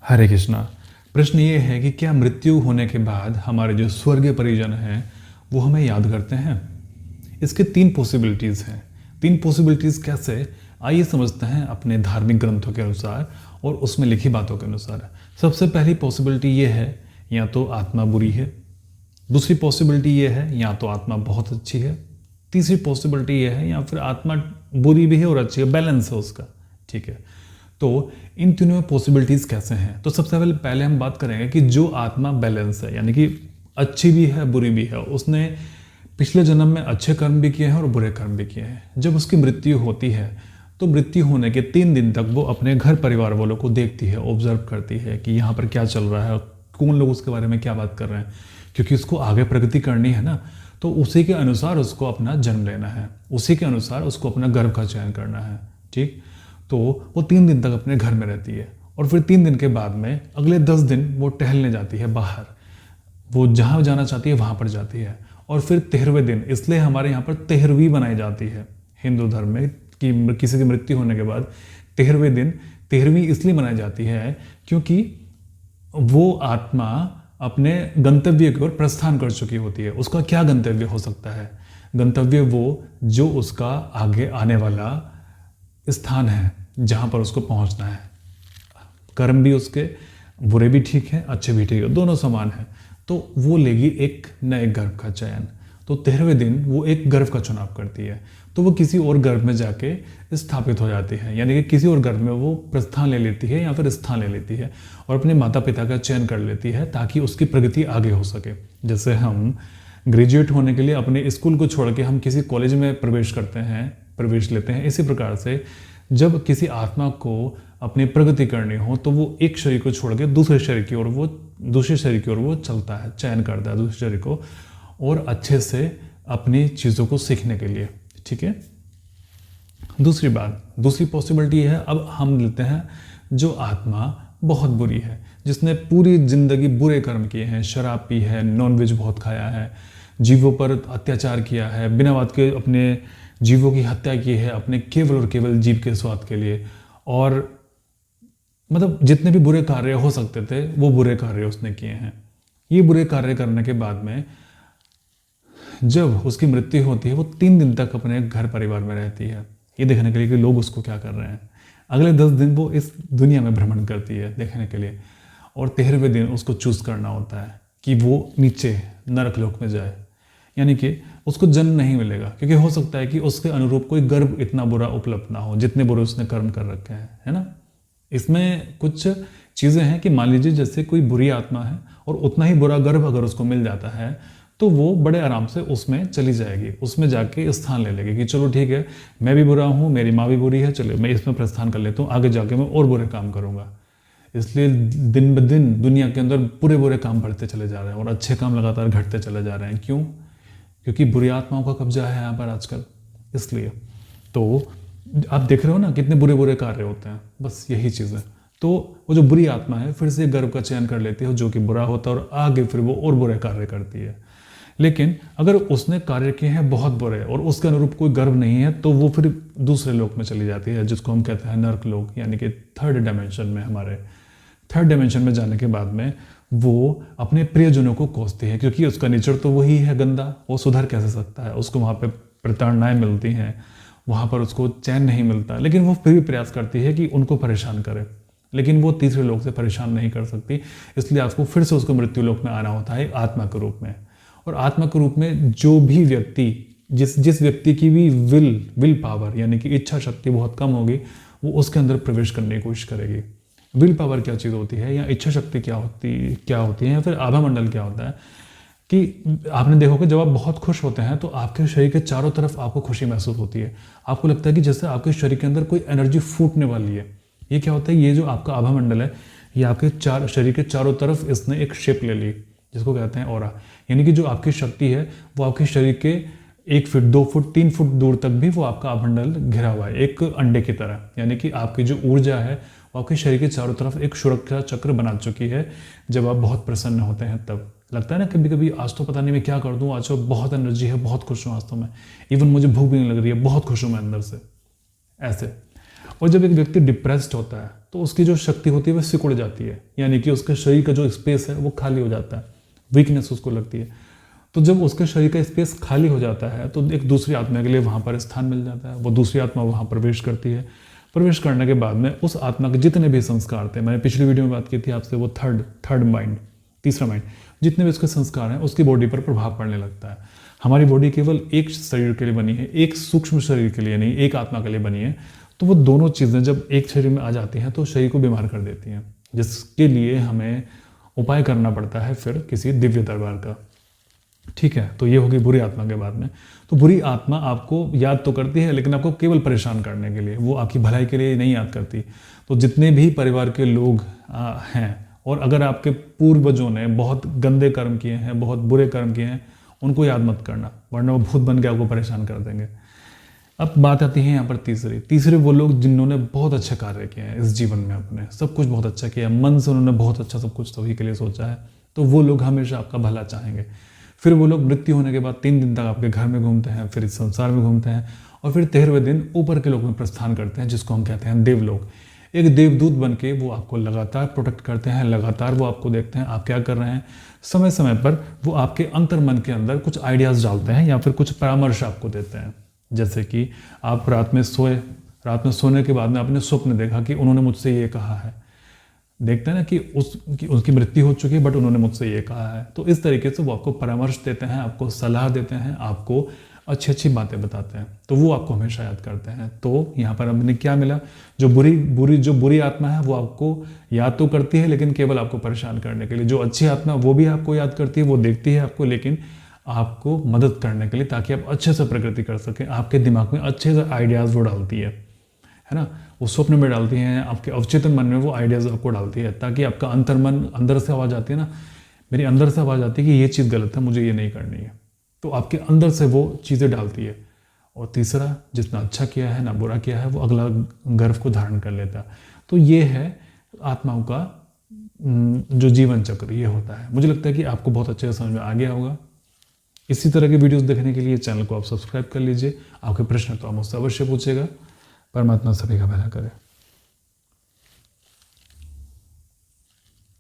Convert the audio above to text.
हरे कृष्णा। प्रश्न ये है कि क्या मृत्यु होने के बाद हमारे जो स्वर्गीय परिजन हैं वो हमें याद करते हैं? इसके तीन पॉसिबिलिटीज़ हैं। तीन पॉसिबिलिटीज़ कैसे, आइए समझते हैं अपने धार्मिक ग्रंथों के अनुसार और उसमें लिखी बातों के अनुसार। सबसे पहली पॉसिबिलिटी ये है, या तो आत्मा बुरी है। दूसरी पॉसिबिलिटी ये है, या तो आत्मा बहुत अच्छी है। तीसरी पॉसिबिलिटी ये है, या फिर आत्मा बुरी भी है और अच्छी है, बैलेंस है उसका। ठीक है, तो इन तीनों में पॉसिबिलिटीज़ कैसे हैं? तो सबसे पहले हम बात करेंगे कि जो आत्मा बैलेंस है, यानी कि अच्छी भी है बुरी भी है, उसने पिछले जन्म में अच्छे कर्म भी किए हैं और बुरे कर्म भी किए हैं। जब उसकी मृत्यु होती है तो मृत्यु होने के 3 दिन तक वो अपने घर परिवार वालों को देखती है, ऑब्जर्व करती है कि यहाँ पर क्या चल रहा है, कौन लोग उसके बारे में क्या बात कर रहे हैं, क्योंकि उसको आगे प्रगति करनी है ना। तो उसी के अनुसार उसको अपना जन्म लेना है, उसी के अनुसार उसको अपना गर्भ का चयन करना है। ठीक, तो वो 3 दिन तक अपने घर में रहती है और फिर 3 दिन के बाद में अगले 10 दिन वो टहलने जाती है बाहर। वो जहाँ जाना चाहती है वहाँ पर जाती है। और फिर 13वें दिन, इसलिए हमारे यहाँ पर 13वीं बनाई जाती है हिंदू धर्म में कि किसी की मृत्यु होने के बाद 13वें दिन 13वीं इसलिए मनाई जाती है क्योंकि वो आत्मा अपने गंतव्य की ओर प्रस्थान कर चुकी होती है। उसका क्या गंतव्य हो सकता है? गंतव्य वो जो उसका आगे आने वाला स्थान है जहाँ पर उसको पहुँचना है। कर्म भी उसके बुरे भी ठीक है, अच्छे भी ठीक है, दोनों समान है। तो वो लेगी एक नए गर्भ का चयन। तो 13वें दिन वो एक गर्भ का चुनाव करती है, तो वो किसी और गर्भ में जाके स्थापित हो जाती है, यानी कि किसी और गर्भ में वो प्रस्थान ले लेती है या फिर स्थान ले लेती है और अपने माता पिता का चयन कर लेती है ताकि उसकी प्रगति आगे हो सके। जैसे हम ग्रेजुएट होने के लिए अपने स्कूल को छोड़ के हम किसी कॉलेज में प्रवेश लेते हैं, इसी प्रकार से जब किसी आत्मा को अपनी प्रगति करनी हो तो वो एक शरीर को छोड़ के दूसरे शरीर की ओर वो चलता है, चयन करता है दूसरे शरीर को, और अच्छे से अपनी चीज़ों को सीखने के लिए। ठीक है, दूसरी पॉसिबिलिटी है, अब हम लेते हैं जो आत्मा बहुत बुरी है, जिसने पूरी जिंदगी बुरे कर्म किए हैं, शराब पी है, नॉनवेज बहुत खाया है, जीवों पर अत्याचार किया है, बिना बात के अपने जीवों की हत्या की है अपने केवल और केवल जीव के स्वाद के लिए, और मतलब जितने भी बुरे कार्य हो सकते थे वो बुरे कार्य उसने किए हैं। ये बुरे कार्य करने के बाद में जब उसकी मृत्यु होती है वो 3 दिन तक अपने घर परिवार में रहती है, ये देखने के लिए कि लोग उसको क्या कर रहे हैं। अगले 10 दिन वो इस दुनिया में भ्रमण करती है देखने के लिए, और 13वें दिन उसको चूज करना होता है कि वो नीचे नरक लोक में जाए, यानी कि उसको जन्म नहीं मिलेगा, क्योंकि हो सकता है कि उसके अनुरूप कोई गर्भ इतना बुरा उपलब्ध ना हो जितने बुरे उसने कर्म कर रखे हैं, है ना। इसमें कुछ चीज़ें हैं कि मान लीजिए जैसे कोई बुरी आत्मा है और उतना ही बुरा गर्भ अगर उसको मिल जाता है तो वो बड़े आराम से उसमें चली जाएगी, उसमें जाके स्थान ले लेगी कि चलो ठीक है, मैं भी बुरा हूँ, मेरी माँ भी बुरी है, चलो मैं इसमें प्रस्थान कर लेता हूँ, आगे जाके मैं और बुरे काम करूँगा। इसलिए दिन ब दिन दुनिया के अंदर बुरे बुरे काम बढ़ते चले जा रहे हैं और अच्छे काम लगातार घटते चले जा रहे हैं। क्यों? क्योंकि बुरी आत्माओं का कब्जा है यहाँ पर आजकल। इसलिए तो आप देख रहे हो ना कितने बुरे बुरे कार्य होते हैं, बस यही चीज़ है। तो वो जो बुरी आत्मा है फिर से गर्भ का चयन कर लेती है जो कि बुरा होता है और आगे फिर वो और बुरे कार्य करती है। लेकिन अगर उसने कार्य किए हैं बहुत बुरे और उसके अनुरूप कोई गर्भ नहीं है तो वो फिर दूसरे लोक में चली जाती है, जिसको हम कहते हैं नर्क लोक, यानी कि 3rd डायमेंशन में। हमारे 3rd डायमेंशन में जाने के बाद में वो अपने प्रियजनों को कोसती है, क्योंकि उसका नेचर तो वही है गंदा, वो सुधर कैसे सकता है। उसको वहाँ पे प्रताड़नाएं मिलती हैं, वहाँ पर उसको चैन नहीं मिलता, लेकिन वो फिर भी प्रयास करती है कि उनको परेशान करे, लेकिन वो तीसरे लोक से परेशान नहीं कर सकती। इसलिए आपको फिर से उसको मृत्यु लोक में आना होता है आत्मा के रूप में। और आत्मा के रूप में जो भी व्यक्ति जिस व्यक्ति की भी विल पावर यानी कि इच्छा शक्ति बहुत कम होगी, वो उसके अंदर प्रवेश करने की कोशिश करेगी। विल पावर क्या चीज़ होती है, या इच्छा शक्ति क्या होती है, या फिर आभा मंडल क्या होता है, कि आपने देखो कि जब आप बहुत खुश होते हैं तो आपके शरीर के चारों तरफ आपको खुशी महसूस होती है। आपको लगता है कि जैसे आपके शरीर के अंदर कोई एनर्जी फूटने वाली है। ये क्या होता है, ये जो आपका आभा मंडल है ये आपके शरीर के चारों तरफ इसने एक शेप ले ली, जिसको कहते हैं ऑरा। यानी कि जो आपकी शक्ति है वो आपके शरीर के 1 फुट 2 फुट 3 फुट दूर तक भी वो आपका आभमंडल घिरा हुआ है, एक अंडे की तरह। यानी कि आपकी जो ऊर्जा है वो आपके शरीर के चारों तरफ एक सुरक्षा चक्र बना चुकी है। जब आप बहुत प्रसन्न होते हैं तब लगता है ना कभी कभी, आज तो पता नहीं मैं क्या कर दूं, आज तो बहुत एनर्जी है, बहुत खुश हूँ आज तो मैं, इवन मुझे भूख भी नहीं लग रही है, बहुत खुश हूँ मैं अंदर से, ऐसे। और जब एक व्यक्ति डिप्रेस्ड होता है तो उसकी जो शक्ति होती है वह सिकुड़ जाती है, यानी कि उसके शरीर का जो स्पेस है वो खाली हो जाता है, वीकनेस उसको लगती है। तो जब उसके शरीर का स्पेस खाली हो जाता है तो एक दूसरी आत्मा के लिए वहाँ पर स्थान मिल जाता है। वो दूसरी आत्मा वहाँ प्रवेश करती है। प्रवेश करने के बाद में उस आत्मा के जितने भी संस्कार थे, मैंने पिछली वीडियो में बात की थी आपसे, वो थर्ड माइंड, तीसरा माइंड, जितने भी उसके संस्कार हैं उसकी बॉडी पर प्रभाव पड़ने लगता है। हमारी बॉडी केवल एक शरीर के लिए बनी है, एक सूक्ष्म शरीर के लिए नहीं, एक आत्मा के लिए बनी है। तो वो दोनों चीज़ें जब एक शरीर में आ जाती हैं तो शरीर को बीमार कर देती हैं, जिसके लिए हमें उपाय करना पड़ता है फिर किसी दिव्य दरबार का। ठीक है, तो ये होगी बुरी आत्मा के बाद में। तो बुरी आत्मा आपको याद तो करती है लेकिन आपको केवल परेशान करने के लिए, वो आपकी भलाई के लिए नहीं याद करती। तो जितने भी परिवार के लोग हैं, और अगर आपके पूर्वजों ने बहुत गंदे कर्म किए हैं, बहुत बुरे कर्म किए हैं, उनको याद मत करना, वरना वो भूत बन के आपको परेशान कर देंगे। अब बात आती है यहाँ पर तीसरे वो लोग जिन्होंने बहुत अच्छे कार्य किए हैं इस जीवन में, अपने सब कुछ बहुत अच्छा किया, मन से उन्होंने बहुत अच्छा सब कुछ सभी के लिए सोचा है, तो वो लोग हमेशा आपका भला चाहेंगे। फिर वो लोग मृत्यु होने के बाद 3 दिन तक आपके घर में घूमते हैं, फिर इस संसार में घूमते हैं, और फिर 13वें दिन ऊपर के लोक में प्रस्थान करते हैं, जिसको हम कहते हैं देवलोक। एक देवदूत बन के वो आपको लगातार प्रोटेक्ट करते हैं, लगातार वो आपको देखते हैं आप क्या कर रहे हैं। समय समय पर वो आपके अंतर मन के अंदर कुछ आइडियाज़ डालते हैं या फिर कुछ परामर्श आपको देते हैं। जैसे कि आप रात में सोने के बाद में आपने स्वप्न देखा कि उन्होंने मुझसे ये कहा है, देखते हैं ना कि उसकी मृत्यु हो चुकी है बट उन्होंने मुझसे ये कहा है। तो इस तरीके से वो आपको परामर्श देते हैं, आपको सलाह देते हैं, आपको अच्छी अच्छी बातें बताते हैं, तो वो आपको हमेशा याद करते हैं। तो यहाँ पर हमने क्या मिला, जो बुरी आत्मा है वो आपको याद तो करती है लेकिन केवल आपको परेशान करने के लिए। जो अच्छी आत्मा वो भी आपको याद करती है, वो देखती है आपको, लेकिन आपको मदद करने के लिए, ताकि आप अच्छे से प्रगति कर सकें। आपके दिमाग में अच्छे से आइडियाज़ वो डालती है ना, वो स्वप्न में डालती हैं, आपके अवचेतन मन में वो आइडियाज़ आपको डालती है, ताकि आपका अंतर्मन, अंदर से आवाज़ आती है ना, मेरी अंदर से आवाज़ आती है कि ये चीज़ गलत है, मुझे ये नहीं करनी है, तो आपके अंदर से वो चीज़ें डालती है। और तीसरा, जितना अच्छा किया है ना बुरा किया है, वो अगला गर्भ को धारण कर लेता है। तो ये है आत्माओं का जो जीवन चक्र ये होता है। मुझे लगता है कि आपको बहुत अच्छे से समझ में आ गया होगा। इसी तरह के वीडियोस देखने के लिए चैनल को आप सब्सक्राइब कर लीजिए। आपके प्रश्न तो आप मुझसे अवश्य पूछेगा। परमात्मा सभी का भला करे।